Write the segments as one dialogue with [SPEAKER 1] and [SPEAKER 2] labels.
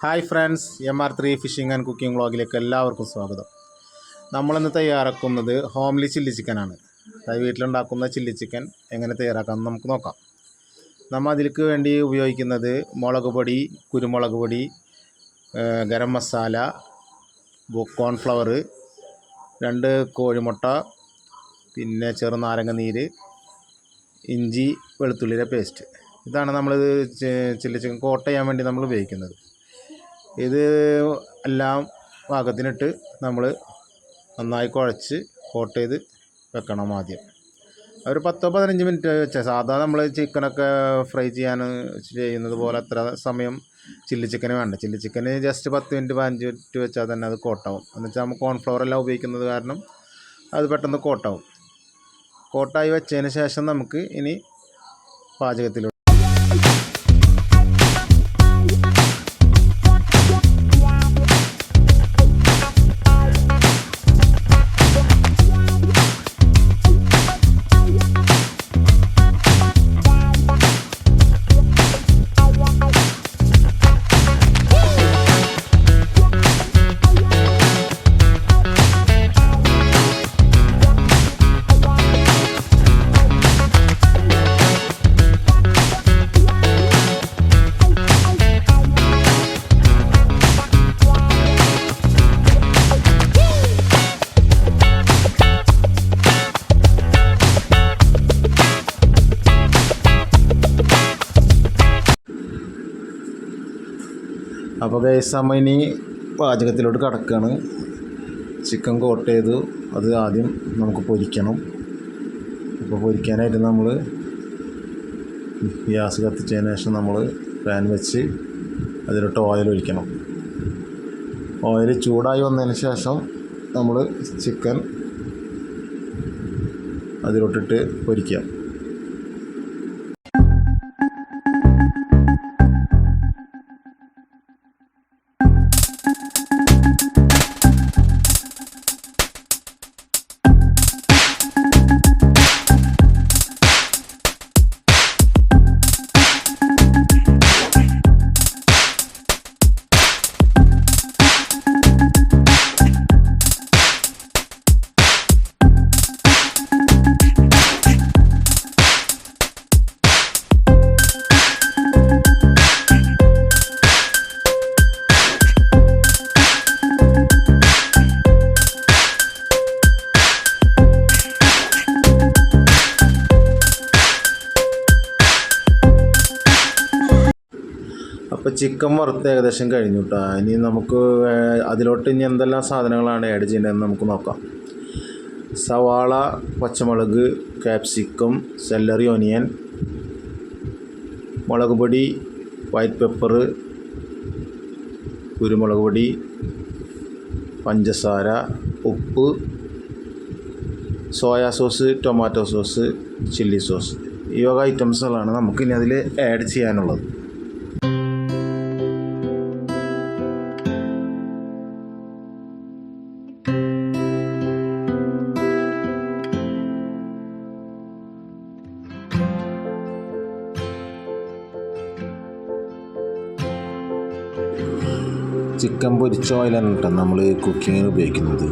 [SPEAKER 1] Hi friends, MR3 fishing and cooking വ്ളോഗിലേക്ക് എല്ലാവർക്കും സ്വാഗതം. നമ്മളിന്ന് തയ്യാറാക്കുന്നത് ഹോംലി ചില്ലി ചിക്കനാണ്. അതായത് വീട്ടിലുണ്ടാക്കുന്ന ചില്ലി ചിക്കൻ എങ്ങനെ തയ്യാറാക്കാമെന്ന് നമുക്ക് നോക്കാം. നമ്മൾ അതിലേക്ക് വേണ്ടി ഉപയോഗിക്കുന്നത് മുളക് പൊടി, കുരുമുളക് പൊടി, ഗരം മസാല, കോൺഫ്ലവർ, 2 കോഴിമുട്ട, പിന്നെ ചെറുനാരങ്ങ നീര്, ഇഞ്ചി വെളുത്തുള്ളിയുടെ പേസ്റ്റ്. ഇതാണ് നമ്മൾ ചില്ലി ചിക്കൻ കോട്ട് ചെയ്യാൻ വേണ്ടി നമ്മൾ ഉപയോഗിക്കുന്നത്. ഇത് എല്ലാം പാകത്തിനിട്ട് നമ്മൾ നന്നായി കുഴച്ച് കോട്ട് ചെയ്ത് വെക്കണം. ആദ്യം ഒരു 10-15 മിനിറ്റ് വെച്ചാൽ, സാധാരണ നമ്മൾ ചിക്കനൊക്കെ ഫ്രൈ ചെയ്യുന്നത് പോലെ അത്ര സമയം ചില്ലി ചിക്കന് വേണ്ട. ചില്ലി ചിക്കന് ജസ്റ്റ് 10 മിനിറ്റ് 15 മിനിറ്റ് വെച്ചാൽ തന്നെ അത് കോട്ടാവും. എന്നുവെച്ചാൽ നമ്മൾ കോൺഫ്ലവർ എല്ലാം ഉപയോഗിക്കുന്നത് കാരണം അത് പെട്ടെന്ന് കോട്ടാവും. കോട്ടായി വെച്ചതിന് ശേഷം നമുക്ക് ഇനി പാചകത്തിലൂടെ അപ്പോൾ ഗൈസ്, നമ്മൾ ഇനി പാചകത്തിലോട്ട് കടക്കുകയാണ്. ചിക്കൻ കോട്ട് ചെയ്തു, അത് ആദ്യം നമുക്ക് പൊരിക്കണം. അപ്പോൾ പൊരിക്കാനായിട്ട് നമ്മൾ ഗ്യാസ് കത്തിച്ചതിന് ശേഷം നമ്മൾ പാൻ വെച്ച് അതിലോട്ട് ഓയിൽ ഒഴിക്കണം. ഓയിൽ ചൂടായി വന്നതിന് ശേഷം നമ്മൾ ചിക്കൻ അതിലോട്ടിട്ട് പൊരിക്കാം. അപ്പോൾ ചിക്കൻ വറുത്ത് ഏകദേശം കഴിഞ്ഞു കേട്ടോ. ഇനി നമുക്ക് അതിലോട്ട് ഇനി എന്തെല്ലാം സാധനങ്ങളാണ് ആഡ് ചെയ്യേണ്ടതെന്ന് നമുക്ക് നോക്കാം. സവാള, പച്ചമുളക്, ക്യാപ്സിക്കം, സെല്ലറി, ഒനിയൻ, മുളക് പൊടി, വൈറ്റ് പെപ്പർ, കുരുമുളക് പൊടി, പഞ്ചസാര, ഉപ്പ്, soya sauce, tomato sauce, chilli sauce. ഈ വക ഐറ്റംസുകളാണ് നമുക്കിനി അതിൽ ആഡ് ചെയ്യാനുള്ളത്. ചിക്കൻ പൊരിച്ച ഓയിലാണ് കേട്ടോ നമ്മൾ കുക്കിങ്ങിന് ഉപയോഗിക്കുന്നത്.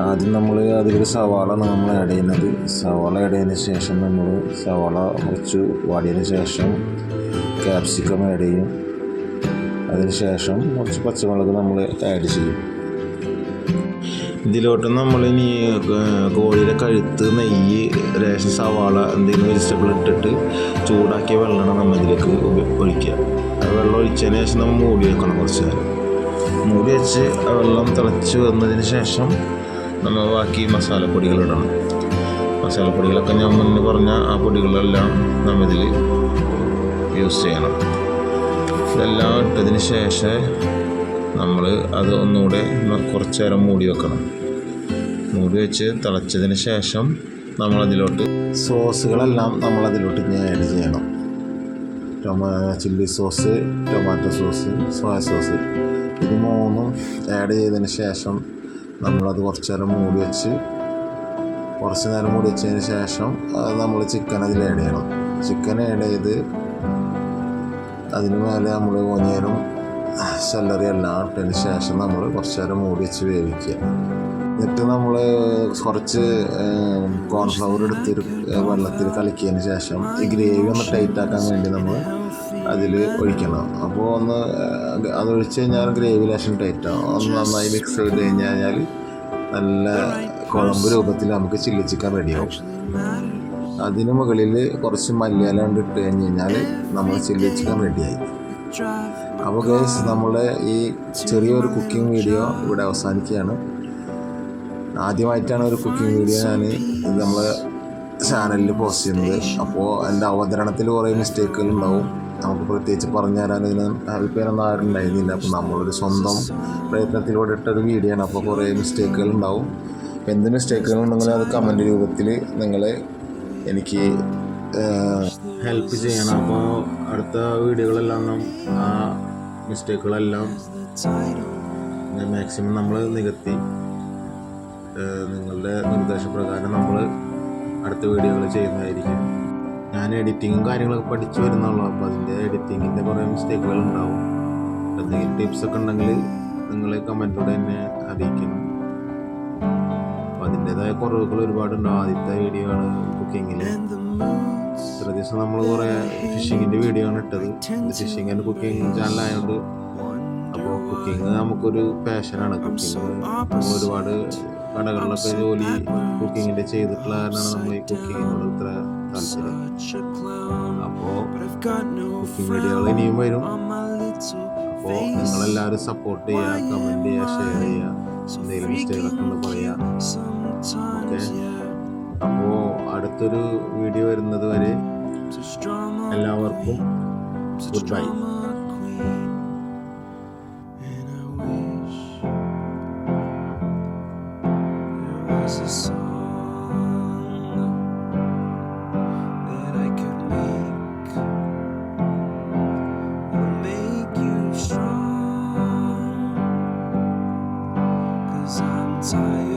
[SPEAKER 1] ആദ്യം നമ്മൾ അതിലൊരു സവാളാണ് നമ്മൾ ആഡ് ചെയ്യുന്നത്. സവാള ആഡ് ചെയ്തതിന് ശേഷം നമ്മൾ സവാള കുറച്ച് വാടിയതിന് ശേഷം ക്യാപ്സിക്കം ആഡ് ചെയ്യും. അതിന് ശേഷം കുറച്ച് പച്ചമുളക് നമ്മൾ ആഡ് ചെയ്യും. ഇതിലോട്ട് നമ്മളിനി കോഴിയുടെ കഴുത്ത്, നെയ്യ്, റേഷൻ സവാള, എന്തെങ്കിലും വെജിറ്റബിൾ ഇട്ടിട്ട് ചൂടാക്കിയ വെള്ളമാണ് നമ്മൾ ഇതിലേക്ക് ഒഴിക്കുക. ആ വെള്ളം ഒഴിച്ചതിന് ശേഷം നമ്മൾ മൂടി വെക്കണം. കുറച്ച് നേരം മൂടി വെച്ച് ആ വെള്ളം തിളച്ച് വന്നതിന് ശേഷം നമ്മൾ ബാക്കി മസാലപ്പൊടികളിടണം. മസാലപ്പൊടികളൊക്കെ ഞാൻ മുന്നേ പറഞ്ഞ ആ പൊടികളെല്ലാം നമ്മൾ ഇതിൽ യൂസ് ചെയ്യണം. ഇതെല്ലാം ഇട്ടതിന് ശേഷം നമ്മൾ അത് ഒന്നുകൂടെ കുറച്ച് നേരം മൂടി വെക്കണം. മൂടി വെച്ച് തിളച്ചതിന് ശേഷം നമ്മളതിലോട്ട് സോസുകളെല്ലാം നമ്മളതിലോട്ട് ആഡ് ചെയ്യണം. Chilli sauce, tomato sauce, soya sauce, ഇത് മൂന്നും ആഡ് ചെയ്തതിന് ശേഷം നമ്മളത് കുറച്ച് നേരം മൂടി വെച്ചതിന് ശേഷം നമ്മൾ ചിക്കൻ അതിൽ ആഡ് ചെയ്യണം. ചിക്കൻ ആഡ് ചെയ്ത് അതിന് മേലെ നമ്മൾ ഓനിയനും
[SPEAKER 2] സെല്ലറി എല്ലാം ഇട്ടതിന് ശേഷം നമ്മൾ കുറച്ച് നേരം മൂടി വെച്ച് വേവിക്കുക. എന്നിട്ട് നമ്മൾ കുറച്ച് കോൺഫ്ലവർ എടുത്തൊരു വെള്ളത്തിൽ കലക്കിയതിന് ശേഷം ഈ ഗ്രേവി ഒന്ന് ടൈറ്റാക്കാൻ വേണ്ടി നമ്മൾ അതിൽ ഒഴിക്കണം. അപ്പോൾ ഒന്ന് അതൊഴിച്ച് കഴിഞ്ഞാൽ ഗ്രേവി ലേശം ടൈറ്റാവും. ഒന്ന് നന്നായി മിക്സ് ചെയ്ത് കഴിഞ്ഞാൽ നല്ല കുഴമ്പ് രൂപത്തിൽ നമുക്ക് ചില്ലി ചിക്കൻ റെഡിയാവും. അതിന് മുകളിൽ കുറച്ച് മല്ലിയില കൊണ്ട് ഇട്ട് കഴിഞ്ഞ് കഴിഞ്ഞാൽ നമ്മൾ ചില്ലി ചിക്കൻ റെഡിയായി. അപ്പോൾ ഗൈസ്, നമ്മുടെ ഈ ചെറിയൊരു കുക്കിംഗ് വീഡിയോ ഇവിടെ അവസാനിക്കുകയാണ്. ആദ്യമായിട്ടാണ് ഒരു കുക്കിംഗ് വീഡിയോ ഞാൻ നമ്മളെ ചാനലിൽ പോസ്റ്റ് ചെയ്യുന്നത്. അപ്പോൾ എൻ്റെ അവതരണത്തിൽ കുറേ മിസ്റ്റേക്കുകൾ ഉണ്ടാവും. നമുക്ക് പ്രത്യേകിച്ച് പറഞ്ഞു തരാൻ ഇതിന് ഹെൽപ്പ് ചെയ്യാനൊന്നും ആരും ഉണ്ടായിരുന്നില്ല. അപ്പോൾ നമ്മളൊരു സ്വന്തം പ്രയത്നത്തിലൂടെ ഇട്ടൊരു വീഡിയോ ആണ്. അപ്പോൾ കുറേ മിസ്റ്റേക്കുകൾ ഉണ്ടാവും. എന്ത് മിസ്റ്റേക്കുകൾ ഉണ്ടെങ്കിലും അത് കമൻറ്റ് രൂപത്തിൽ നിങ്ങൾ എനിക്ക് ഹെൽപ്പ് ചെയ്യണം. അപ്പോൾ അടുത്ത വീഡിയോകളെല്ലാം ആ മിസ്റ്റേക്കുകളെല്ലാം മാക്സിമം നമ്മൾ നികത്തി നിങ്ങളുടെ നിർദ്ദേശപ്രകാരം നമ്മൾ അടുത്ത വീഡിയോകൾ ചെയ്യുന്നതായിരിക്കും. ഞാൻ എഡിറ്റിങ്ങും കാര്യങ്ങളൊക്കെ പഠിച്ചു വരുന്നുള്ളൂ. അപ്പോൾ അതിൻ്റെ എഡിറ്റിങ്ങിൻ്റെ കുറേ മിസ്റ്റേക്കുകൾ ഉണ്ടാവും. എന്തെങ്കിലും ടിപ്സൊക്കെ ഉണ്ടെങ്കിൽ നിങ്ങൾ കമൻറ്റിലൂടെ എന്നെ അറിയിക്കണം. അപ്പോൾ അതിൻ്റേതായ കുറവുകൾ ഒരുപാടുണ്ടാവും. ആദ്യത്തെ വീഡിയോ ആണ് കുക്കിങ്ങിൽ. ഇത്ര ദിവസം നമ്മൾ കുറേ ഫിഷിങ്ങിൻ്റെ വീഡിയോ ആണ് ഇട്ടത്. ഫിഷിങ് ആൻഡ് കുക്കിംഗ് ചാനലായതുകൊണ്ട് അപ്പോൾ കുക്കിംഗ് നമുക്കൊരു പാഷനാണ്. കുക്കിംഗ് ഒരുപാട് കടകളിലൊക്കെ ജോലി കുക്കിങ്ങിൻ്റെ ചെയ്തിട്ടുള്ള കാരണമാണ് നമ്മൾ ഈ കുക്കിങ്ങിനോട് ഇത്ര താല്പര്യം. അപ്പോൾ കുക്കിംഗ് വീഡിയോകൾ ഇനിയും വരും. അപ്പോൾ നിങ്ങളെല്ലാവരും സപ്പോർട്ട് ചെയ്യുക, കമൻറ്റ് ചെയ്യുക, ഷെയർ ചെയ്യുക, എന്തെങ്കിലും മിസ്റ്റേക്കൊക്കെ ഉണ്ട് പറയുക. ഓക്കെ, അപ്പോൾ അടുത്തൊരു വീഡിയോ വരുന്നത് വരെ എല്ലാവർക്കും good bye. A song that I could make you strong, 'cause I'm tired.